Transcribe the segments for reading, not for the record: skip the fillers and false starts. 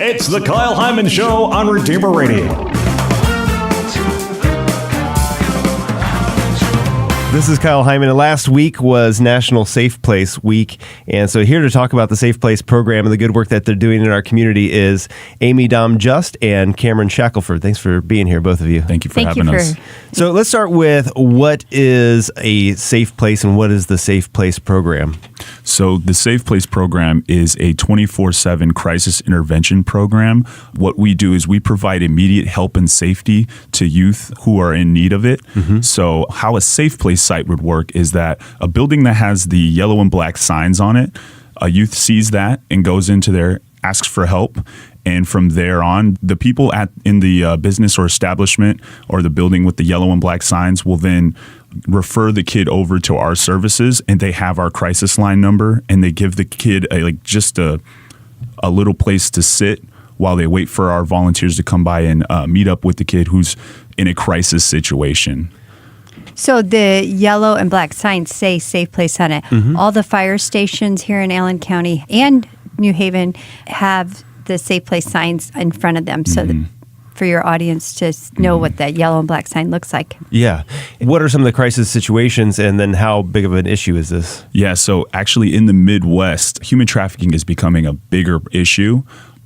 It's the Kyle Hyman Show on Redeemer Radio. This is Kyle Hyman, and last week was National Safe Place Week, and so here to talk about the Safe Place program and the good work that they're doing in our community is Amy Dahm Just and Cameron Shackelford. Thanks for being here, both of you. Thank you for having us. So let's start with what is a Safe Place and what is the Safe Place program? So the Safe Place program is a 24/7 crisis intervention program. What we do is we provide immediate help and safety to youth who are in need of it. So how a Safe Place site would work is that a building that has the yellow and black signs on it, a youth sees that and goes into there, asks for help. And from there on, the people in the business or establishment or the building with the yellow and black signs will then refer the kid over to our services, and they have our crisis line number, and they give the kid a little place to sit while they wait for our volunteers to come by and meet up with the kid who's in a crisis situation. So the yellow and black signs say Safe Place on it. All the fire stations here in Allen County and New Haven have the Safe Place signs in front of them, so that for your audience to know what that yellow and black sign looks like. Yeah. What are some of the crisis situations, and then how big of an issue is this? Yeah, so actually in the Midwest, human trafficking is becoming a bigger issue.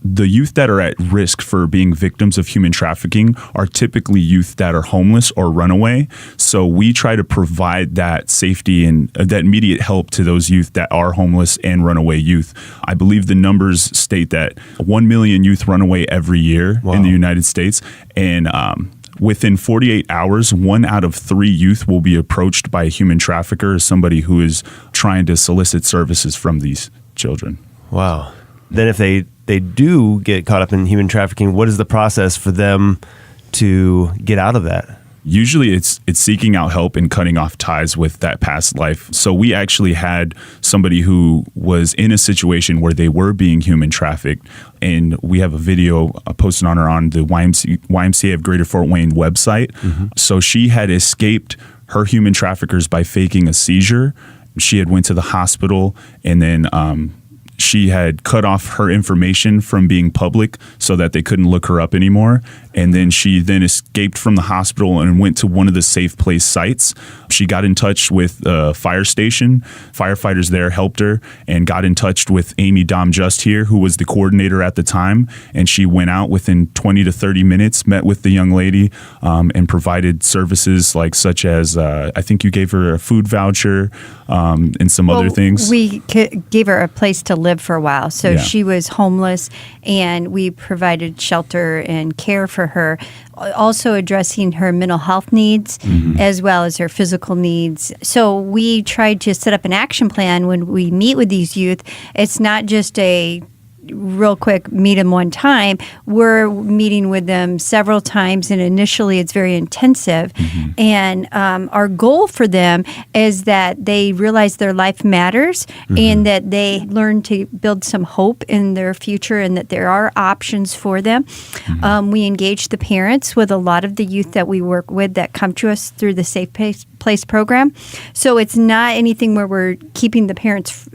The youth that are at risk for being victims of human trafficking are typically youth that are homeless or runaway. So we try to provide that safety and that immediate help to those youth that are homeless and runaway youth. I believe the numbers state that 1 million youth run away every year in the United States. And within 48 hours, 1 out of 3 youth will be approached by a human trafficker, somebody who is trying to solicit services from these children. Wow. Then if they do get caught up in human trafficking, what is the process for them to get out of that? Usually it's seeking out help and cutting off ties with that past life. So we actually had somebody who was in a situation where they were being human trafficked, and we have a video posted on the YMCA of Greater Fort Wayne website. So she had escaped her human traffickers by faking a seizure. She had went to the hospital, and then she had cut off her information from being public so that they couldn't look her up anymore. And then she then escaped from the hospital and went to one of the Safe Place sites. She got in touch with a fire station. Firefighters there helped her and got in touch with Amy Dahm Just here, who was the coordinator at the time. And she went out within 20 to 30 minutes, met with the young lady, and provided services such as, I think you gave her a food voucher and some other things. We gave her a place to live for a while. So she was homeless, and we provided shelter and care for her, also addressing her mental health needs as well as her physical needs. So we tried to set up an action plan when we meet with these youth. It's not just a real quick meet them one time. We're meeting with them several times, and initially it's very intensive. And our goal for them is that they realize their life matters and that they learn to build some hope in their future and that there are options for them. We engage the parents with a lot of the youth that we work with that come to us through the Safe Place program. So it's not anything where we're keeping the parents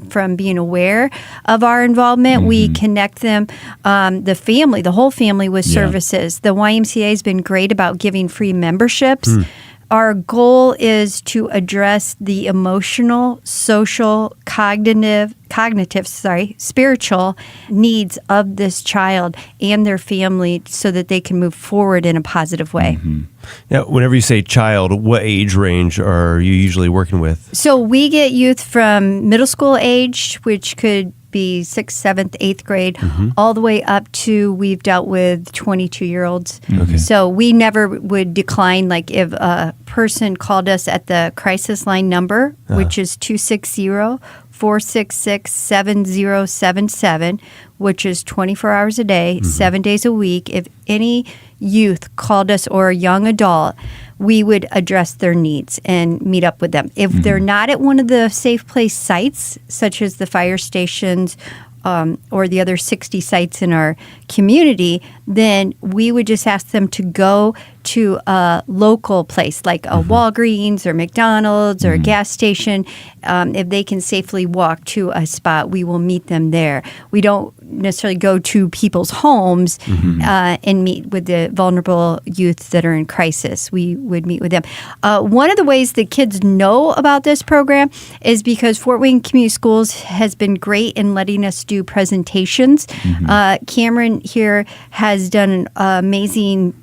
from being aware of our involvement. We connect them, the whole family with services. The YMCA has been great about giving free memberships. Our goal is to address the emotional, social, cognitive, spiritual needs of this child and their family so that they can move forward in a positive way. Now, whenever you say child, what age range are you usually working with? So we get youth from middle school age, which could be 6th, 7th, 8th grade, all the way up to we've dealt with 22-year-olds. So we never would decline, if a person called us at the crisis line number, which is 260-466-7077, which is 24 hours a day, 7 days a week. If any youth called us or a young adult, we would address their needs and meet up with them. If they're not at one of the Safe Place sites, such as the fire stations or the other 60 sites in our community, then we would just ask them to go to a local place like a Walgreens or McDonald's or a gas station. If they can safely walk to a spot, we will meet them there. We don't necessarily go to people's homes and meet with the vulnerable youth that are in crisis. We would meet with them. One of the ways that kids know about this program is because Fort Wayne Community Schools has been great in letting us do presentations. Cameron here has done an amazing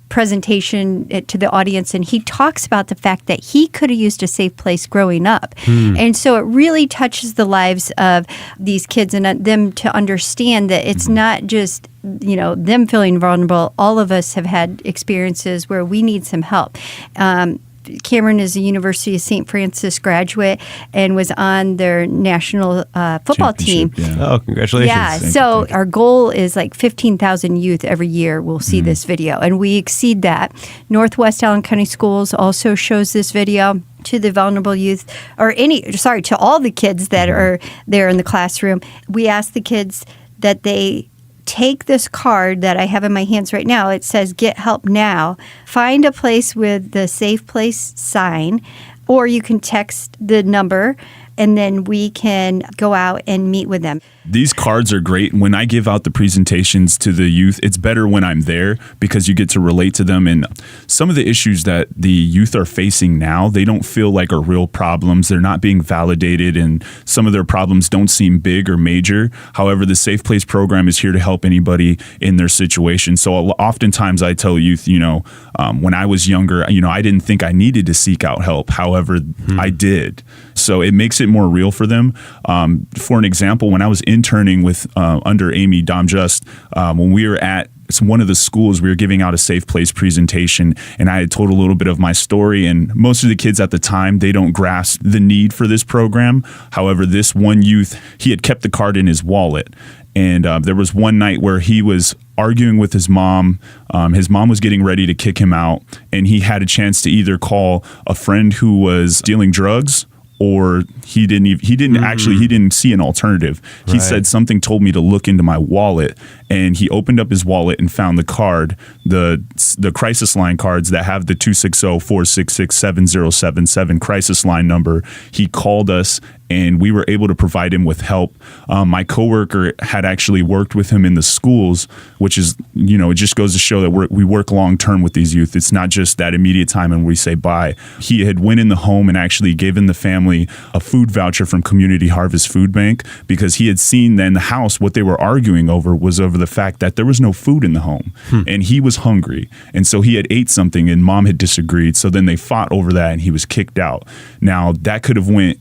presentation to the audience, and he talks about the fact that he could have used a safe place growing up. And so it really touches the lives of these kids and them to understand that it's not just them feeling vulnerable. All of us have had experiences where we need some help. Cameron is a University of St. Francis graduate and was on their national football team. Yeah. Oh, congratulations. Yeah, so our goal is like 15,000 youth every year will see this video, and we exceed that. Northwest Allen County Schools also shows this video to the vulnerable youth, to all the kids that are there in the classroom. We ask the kids that they take this card that I have in my hands right now. It says, "Get help now." Find a place with the safe place sign, or you can text the number, and then we can go out and meet with them. These cards are great. When I give out the presentations to the youth, it's better when I'm there because you get to relate to them. And some of the issues that the youth are facing now, they don't feel like are real problems. They're not being validated, and some of their problems don't seem big or major. However, the Safe Place program is here to help anybody in their situation. So oftentimes I tell youth, when I was younger, I didn't think I needed to seek out help. However, I did. So it makes it more real for them. For an example, when I was interning with under Amy Dahm, when we were at one of the schools, we were giving out a safe place presentation, and I had told a little bit of my story, and most of the kids at the time, they don't grasp the need for this program. However, this one youth, he had kept the card in his wallet, and there was one night where he was arguing with his mom. His mom was getting ready to kick him out, and he had a chance to either call a friend who was dealing drugs, or he didn't see an alternative. He said, something told me to look into my wallet, and he opened up his wallet and found the card, the crisis line cards that have the 260-466-7077 crisis line number. He called us, and we were able to provide him with help. My coworker had actually worked with him in the schools, which is, it just goes to show that we work long term with these youth. It's not just that immediate time and we say bye. He had went in the home and actually given the family a food voucher from Community Harvest Food Bank, because he had seen that in the house what they were arguing over was over the fact that there was no food in the home, and he was hungry, and so he had ate something and mom had disagreed. So then they fought over that, and he was kicked out. Now that could have went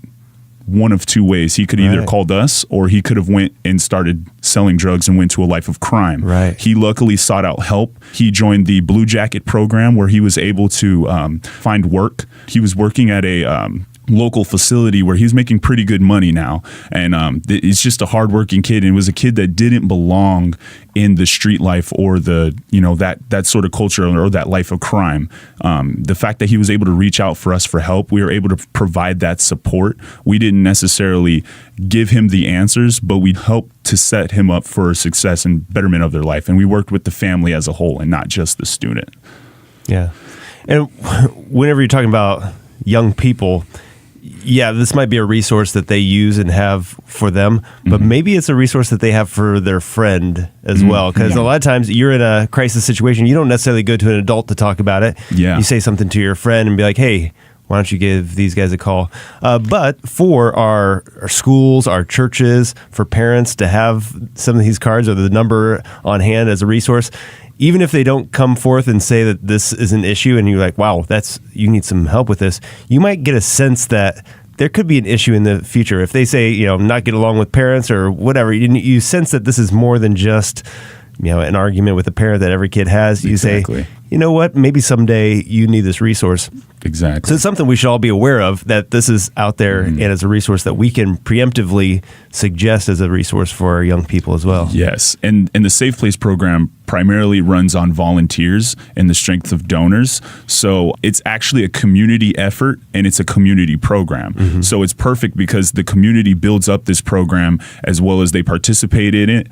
one of two ways. He could either called us, or he could have went and started selling drugs and went to a life of crime. He luckily sought out help. He joined the Blue Jacket program, where he was able to find work. He was working at a local facility where he's making pretty good money now, and he's just a hardworking kid, and was a kid that didn't belong in the street life or the that sort of culture or that life of crime. The fact that he was able to reach out for us for help, we were able to provide that support. We didn't necessarily give him the answers, but we helped to set him up for success and betterment of their life, and we worked with the family as a whole and not just the student. Yeah. And whenever you're talking about young people, this might be a resource that they use and have for them, but maybe it's a resource that they have for their friend as well. Because a lot of times you're in a crisis situation, you don't necessarily go to an adult to talk about it. You say something to your friend and be like, hey, why don't you give these guys a call? But for our schools, our churches, for parents to have some of these cards or the number on hand as a resource, even if they don't come forth and say that this is an issue and you're like, wow, you need some help with this, you might get a sense that there could be an issue in the future. If they say, not get along with parents or whatever, you sense that this is more than just, an argument with a parent that every kid has. You say, you know what, maybe someday you need this resource. Exactly. So it's something we should all be aware of, that this is out there and as a resource that we can preemptively suggest as a resource for our young people as well. Yes. And the Safe Place program primarily runs on volunteers and the strength of donors. So it's actually a community effort, and it's a community program. So it's perfect because the community builds up this program as well as they participate in it.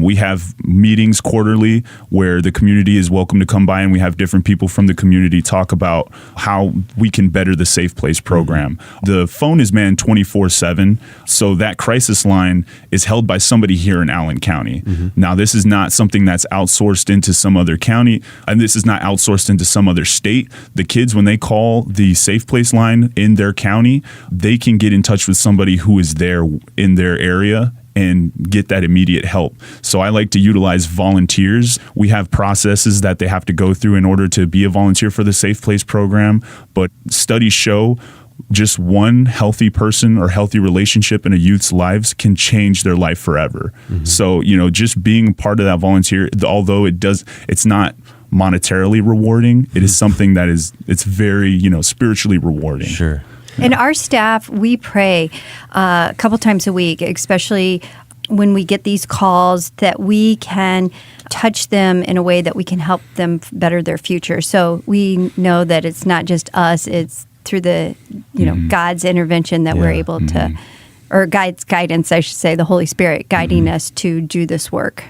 We have meetings quarterly where the community is welcome to come by, and we have different people from the community talk about how we can better the Safe Place program. The phone is manned 24/7. So that crisis crisis line is held by somebody here in Allen County. Now, this is not something that's outsourced into some other county, and this is not outsourced into some other state. The kids, when they call the Safe Place line in their county, they can get in touch with somebody who is there in their area and get that immediate help. So I like to utilize volunteers. We have processes that they have to go through in order to be a volunteer for the Safe Place program, but studies show just one healthy person or healthy relationship in a youth's lives can change their life forever. So, just being part of that volunteer, although it's not monetarily rewarding, it is something that it's very, spiritually rewarding. Sure. And our staff, we pray a couple times a week, especially when we get these calls, that we can touch them in a way that we can help them better their future. So we know that it's not just us, it's through the, God's intervention that we're able to, or God's guidance, I should say, the Holy Spirit guiding us to do this work.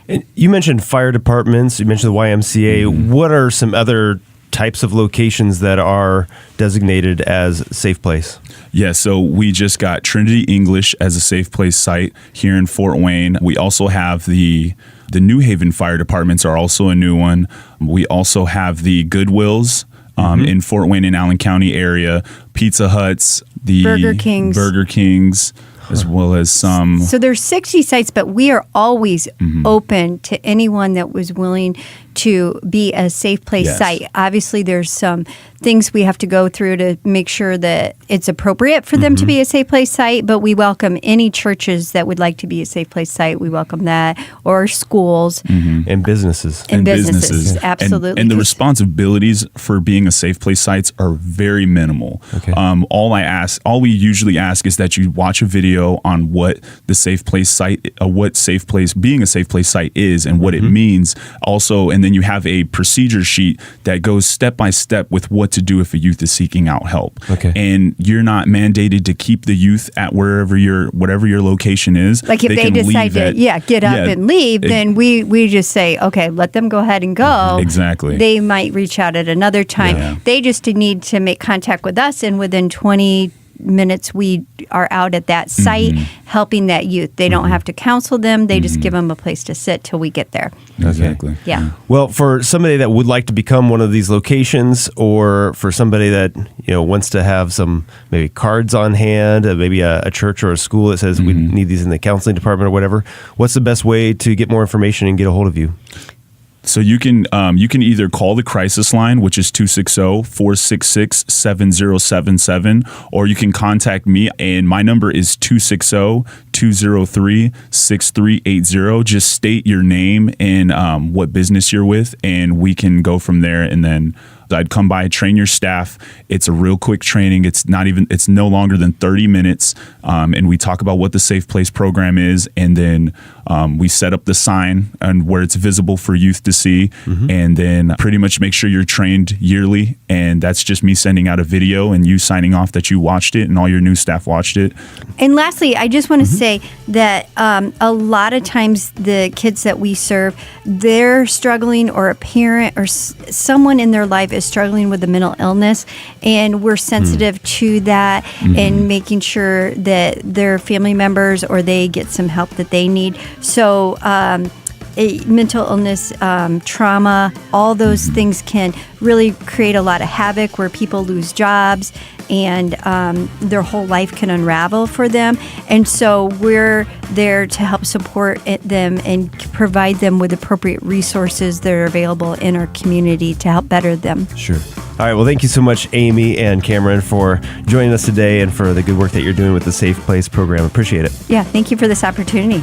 And you mentioned fire departments, you mentioned the YMCA. What are some other types of locations that are designated as Safe Place? Yeah, so we just got Trinity English as a Safe Place site here in Fort Wayne. We also have the New Haven Fire Departments are also a new one. We also have the Goodwills in Fort Wayne and Allen County area, Pizza Huts, the Burger Kings, as well as some. So there's 60 sites, but we are always open to anyone that was willing to be a Safe Place site. Obviously, there's some things we have to go through to make sure that it's appropriate for them to be a Safe Place site, but we welcome any churches that would like to be a Safe Place site. We welcome that, or schools. And businesses. And businesses, absolutely. And the responsibilities for being a Safe Place sites are very minimal. Okay. All we usually ask is that you watch a video on what the Safe Place site, being a Safe Place site is and what it means. Also, and then you have a procedure sheet that goes step by step with what to do if a youth is seeking out help. Okay. And you're not mandated to keep the youth at whatever your location is. Like if they decide to get up and leave, then we just say, okay, let them go ahead and go. Exactly. They might reach out at another time. Yeah. They just need to make contact with us, and within 20 minutes we are out at that site helping that youth. They don't have to counsel them. They just give them a place to sit till we get there. Exactly. Yeah. Well, for somebody that would like to become one of these locations, or for somebody that wants to have some maybe cards on hand, maybe a church or a school that says we need these in the counseling department or whatever, what's the best way to get more information and get a hold of you? So you can either call the crisis line, which is 260-466-7077, or you can contact me, and my number is 260-203-6380. Just state your name and what business you're with, and we can go from there. And then I'd come by, train your staff. It's a real quick training. It's no longer than 30 minutes. And we talk about what the Safe Place program is. And then we set up the sign and where it's visible for youth to see. And then pretty much make sure you're trained yearly. And that's just me sending out a video and you signing off that you watched it and all your new staff watched it. And lastly, I just want to say that a lot of times the kids that we serve, they're struggling, or a parent or someone in their life is struggling with a mental illness, and we're sensitive to that and making sure that their family members or they get some help that they need. So mental illness, trauma, all those things can really create a lot of havoc where people lose jobs and their whole life can unravel for them. And so we're there to help support them and provide them with appropriate resources that are available in our community to help better them. Sure. All right. Well, thank you so much, Amy and Cameron, for joining us today and for the good work that you're doing with the Safe Place program. Appreciate it. Yeah. Thank you for this opportunity.